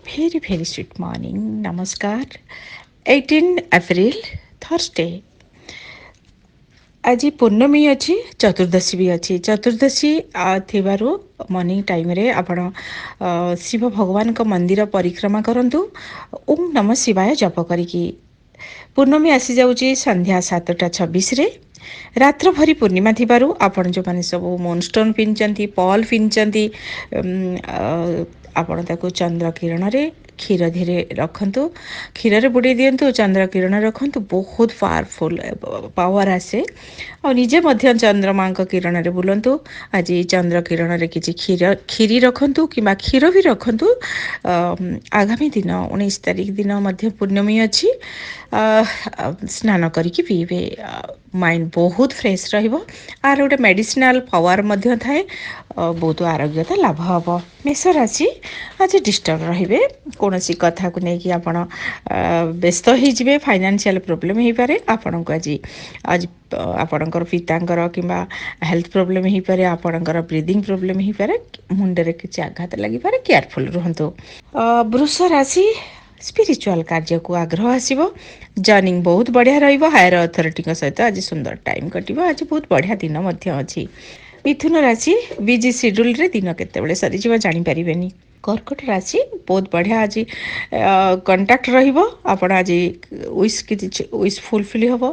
Very, very sweet morning. Namaskar. 18 April, Thursday. ଆଜି ପୂର୍ଣ୍ଣମୀ ଅଛି, ଚତୁର୍ଦ୍ଦଶୀ ବି ଅଛି। ଚତୁର୍ଦ୍ଦଶୀ ଥିବାରୁ ମର୍ଣ୍ଣିଂ ଟାଇମ୍ରେ ଆପଣ ଶିବ ଭଗବାନଙ୍କ ମନ୍ଦିର ପରିକ୍ରମା କରନ୍ତୁ। ଓମ୍ ନମ ଶିବାୟ ଜପ କରିକି। ପୂର୍ଣ୍ଣମୀ ଆସିଯାଉଛି ସନ୍ଧ୍ୟା 7:26ରେ। ରାତ୍ର ଭରି ପୂର୍ଣ୍ଣିମା ଥିବାରୁ ଆପଣ ଯେଉଁମାନେ ସବୁ ମୁନ୍ଷ୍ଟୋନ୍ ପିନ୍ଧିଛନ୍ତି, ପଲ୍ ପିନ୍ଧିଛନ୍ତି, ଆପଣ ତାକୁ ଚନ୍ଦ୍ର କିରଣରେ କ୍ଷୀର ଧିରେ ରଖନ୍ତୁ। କ୍ଷୀରରେ ବୁଡ଼େଇ ଦିଅନ୍ତୁ, ଚନ୍ଦ୍ର କିରଣ ରଖନ୍ତୁ। ବହୁତ ପାୱାରଫୁଲ୍ ପାୱାର ଆସେ। ଆଉ ନିଜେ ମଧ୍ୟ ଚନ୍ଦ୍ରମାଙ୍କ କିରଣରେ ବୁଲନ୍ତୁ। ଆଜି ଚନ୍ଦ୍ର କିରଣରେ କିଛି କ୍ଷୀରି ରଖନ୍ତୁ କିମ୍ବା କ୍ଷୀର ବି ରଖନ୍ତୁ। ଆଗାମୀ ଦିନ 19 ତାରିଖ ଦିନ ମଧ୍ୟ ପୂର୍ଣ୍ଣମୀ ଅଛି। ସ୍ନାନ କରିକି ପିଇବେ। ମାଇଣ୍ଡ ବହୁତ ଫ୍ରେଶ୍ ରହିବ। ଆର ଗୋଟେ ମେଡ଼ିସିନାଲ୍ ପାୱାର ମଧ୍ୟ ଥାଏ। ବହୁତ ଆରୋଗ୍ୟତା ଲାଭ ହେବ। ମେଷ ରାଶି ଆଜି ଡିଷ୍ଟର୍ବ ରହିବେ। କୌଣସି କଥାକୁ ନେଇକି ଆପଣ ବ୍ୟସ୍ତ ହେଇଯିବେ। ଫାଇନାନ୍ସିଆଲ ପ୍ରୋବ୍ଲେମ୍ ହେଇପାରେ ଆପଣଙ୍କୁ। ଆଜି ଆପଣଙ୍କର ପିତାଙ୍କର କିମ୍ବା ହେଲ୍ଥ ପ୍ରୋବ୍ଲେମ୍ ହେଇପାରେ। ଆପଣଙ୍କର ବ୍ରିଦିଂ ପ୍ରୋବ୍ଲେମ୍ ହେଇପାରେ। ମୁଣ୍ଡରେ କିଛି ଆଘାତ ଲାଗିପାରେ। କେୟାରଫୁଲ୍ ରୁହନ୍ତୁ। ବୃଷ ରାଶି ସ୍ପିରିଚୁଆଲ କାର୍ଯ୍ୟକୁ ଆଗ୍ରହ ଆସିବ। ଜର୍ଣ୍ଣିଂ ବହୁତ ବଢ଼ିଆ ରହିବ। ହାୟର ଅଥରିଟିଙ୍କ ସହିତ ଆଜି ସୁନ୍ଦର ଟାଇମ୍ କଟିବ। ଆଜି ବହୁତ ବଢ଼ିଆ ଦିନ ମଧ୍ୟ ଅଛି। ମିଥୁନ ରାଶି ବିଜି ସିଡ୍ୟୁଲ୍ରେ ଦିନ କେତେବେଳେ ସରିଯିବ ଜାଣିପାରିବେନି। କର୍କଟ ରାଶି ବହୁତ ବଢ଼ିଆ ଆଜି କଣ୍ଟାକ୍ଟ ରହିବ। ଆପଣ ଆଜି ୱିଶ୍ ଫୁଲଫିଲ୍ ହେବ।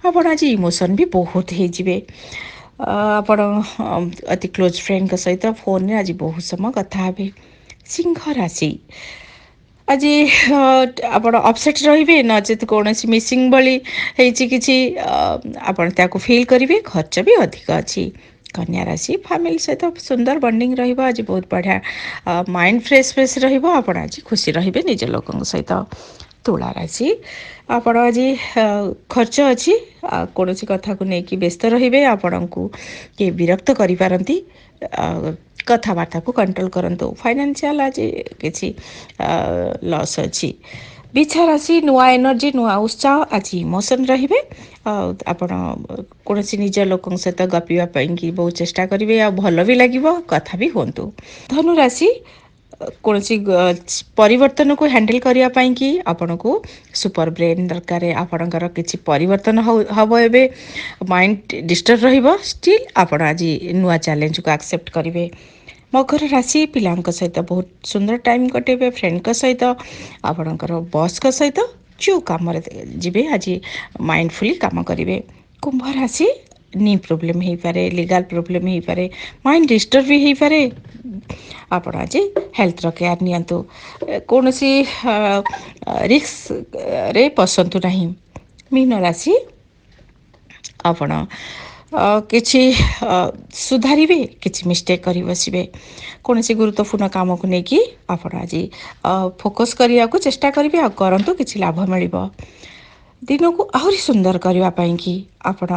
ଆପଣ ଆଜି ଇମୋସନ୍ ବି ବହୁତ ହେଇଯିବେ। ଆପଣ ଅତି କ୍ଲୋଜ୍ ଫ୍ରେଣ୍ଡଙ୍କ ସହିତ ଫୋନ୍ରେ ଆଜି ବହୁତ ସମୟ କଥା ହେବେ। ସିଂହ ରାଶି ଆଜି ଆପଣ ଅପସେଟ୍ ରହିବେ। ନଚେତ୍ କୌଣସି ମିସିଂ ଭଳି ହେଇଛି କିଛି, ଆପଣ ତାକୁ ଫିଲ୍ କରିବେ। ଖର୍ଚ୍ଚ ବି ଅଧିକ ଅଛି। କନ୍ୟା ରାଶି ଫ୍ୟାମିଲି ସହିତ ସୁନ୍ଦର ବଣ୍ଡିଙ୍ଗ ରହିବ। ଆଜି ବହୁତ ବଢ଼ିଆ ମାଇଣ୍ଡ ଫ୍ରେଶ୍ ରହିବ। ଆପଣ ଆଜି ଖୁସି ରହିବେ ନିଜ ଲୋକଙ୍କ ସହିତ। ତୁଳା ରାଶି ଆପଣ ଆଜି ଖର୍ଚ୍ଚ ଅଛି। କୌଣସି କଥାକୁ ନେଇକି ବ୍ୟସ୍ତ ରହିବେ। ଆପଣଙ୍କୁ କିଏ ବିରକ୍ତ କରିପାରନ୍ତି। କଥାବାର୍ତ୍ତାକୁ କଣ୍ଟ୍ରୋଲ କରନ୍ତୁ। ଫାଇନାନ୍ସିଆଲ ଆଜି କିଛି ଲସ୍ ଅଛି। ବିଛା ରାଶି ନୂଆ ଏନର୍ଜି, ନୂଆ ଉତ୍ସାହ। ଆଜି ଇମୋସନ୍ ରହିବେ। ଆଉ ଆପଣ କୌଣସି ନିଜ ଲୋକଙ୍କ ସହିତ ଗପିବା ପାଇଁକି ବହୁତ ଚେଷ୍ଟା କରିବେ। ଆଉ ଭଲ ବି ଲାଗିବ। କଥା ବି ହୁଅନ୍ତୁ। ଧନୁ ରାଶି କୌଣସି ପରିବର୍ତ୍ତନକୁ ହ୍ୟାଣ୍ଡେଲ କରିବା ପାଇଁକି ଆପଣଙ୍କୁ ସୁପର ବ୍ରେନ୍ ଦରକାର। ଆପଣଙ୍କର କିଛି ପରିବର୍ତ୍ତନ ହେବ। ଏବେ ମାଇଣ୍ଡ ଡିଷ୍ଟର୍ବ ରହିବ। ଷ୍ଟିଲ୍ ଆପଣ ଆଜି ନୂଆ ଚ୍ୟାଲେଞ୍ଜକୁ ଆକ୍ସେପ୍ଟ କରିବେ। ମକର ରାଶି ପିଲାଙ୍କ ସହିତ ବହୁତ ସୁନ୍ଦର ଟାଇମ୍ କଟେଇବେ। ଫ୍ରେଣ୍ଡଙ୍କ ସହିତ, ଆପଣଙ୍କର ବସ୍ଙ୍କ ସହିତ ଯେଉଁ କାମରେ ଯିବେ ଆଜି ମାଇଣ୍ଡଫୁଲି କାମ କରିବେ। କୁମ୍ଭ ରାଶି ନି ପ୍ରୋବ୍ଲେମ୍ ହେଇପାରେ, ଲିଗାଲ୍ ପ୍ରୋବ୍ଲେମ୍ ହେଇପାରେ, ମାଇଣ୍ଡ ଡିଷ୍ଟର୍ବ ବି ହେଇପାରେ। ଆପଣ ଆଜି ହେଲ୍ଥର କେୟାର ନିଅନ୍ତୁ। କୌଣସି ରିସ୍କରେ ପଶନ୍ତୁ ନାହିଁ। ମୀନ ରାଶି ଆପଣ କିଛି ସୁଧାରିବେ, କିଛି ମିଷ୍ଟେକ୍ କରି ବସିବେ। କୌଣସି ଗୁରୁତ୍ୱପୂର୍ଣ୍ଣ କାମକୁ ନେଇକି ଆପଣ ଆଜି ଫୋକସ୍ କରିବାକୁ ଚେଷ୍ଟା କରିବେ। ଆଉ କରନ୍ତୁ, କିଛି ଲାଭ ମିଳିବ। ଦିନକୁ ଆହୁରି ସୁନ୍ଦର କରିବା ପାଇଁକି ଆପଣ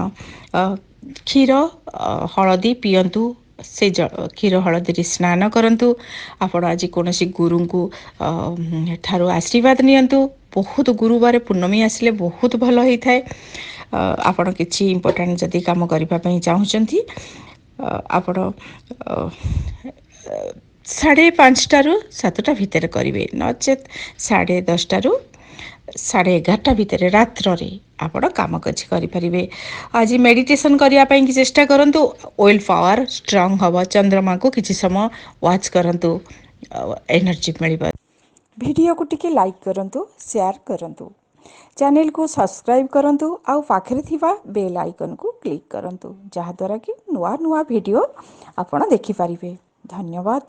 କ୍ଷୀର ହଳଦୀ ପିଅନ୍ତୁ। ସେ କ୍ଷୀର ହଳଦୀରେ ସ୍ନାନ କରନ୍ତୁ। ଆପଣ ଆଜି କୌଣସି ଗୁରୁଙ୍କୁ ଠାରୁ ଆଶୀର୍ବାଦ ନିଅନ୍ତୁ। ବହୁତ ଗୁରୁବାର ପୂର୍ଣ୍ଣମୀ ଆସିଲେ ବହୁତ ଭଲ ହେଇଥାଏ। ଆପଣ କିଛି ଇମ୍ପୋର୍ଟାଣ୍ଟ ଯଦି କାମ କରିବା ପାଇଁ ଚାହୁଁଛନ୍ତି, ଆପଣ 5:30ରୁ 7ଟା ଭିତରେ କରିବେ। ନଚେତ୍ 10:30ରୁ 11:30 ଭିତରେ ରାତ୍ରରେ ଆପଣ କାମ କିଛି କରିପାରିବେ। ଆଜି ମେଡ଼ିଟେସନ୍ କରିବା ପାଇଁକି ଚେଷ୍ଟା କରନ୍ତୁ। ୱିଲ୍ ପାୱାର ଷ୍ଟ୍ରଙ୍ଗ ହେବ। ଚନ୍ଦ୍ରମାଙ୍କୁ କିଛି ସମୟ ୱାଚ୍ କରନ୍ତୁ। ଏନର୍ଜି ମିଳିବ। ଭିଡ଼ିଓକୁ ଟିକେ ଲାଇକ୍ କରନ୍ତୁ, ସେୟାର କରନ୍ତୁ। ଚ୍ୟାନେଲକୁ ସବସ୍କ୍ରାଇବ୍ କରନ୍ତୁ। ଆଉ ପାଖରେ ଥିବା ବେଲ୍ ଆଇକନ୍କୁ କ୍ଲିକ୍ କରନ୍ତୁ, ଯାହାଦ୍ୱାରା କି ନୂଆ ଭିଡ଼ିଓ ଆପଣ ଦେଖିପାରିବେ। ଧନ୍ୟବାଦ।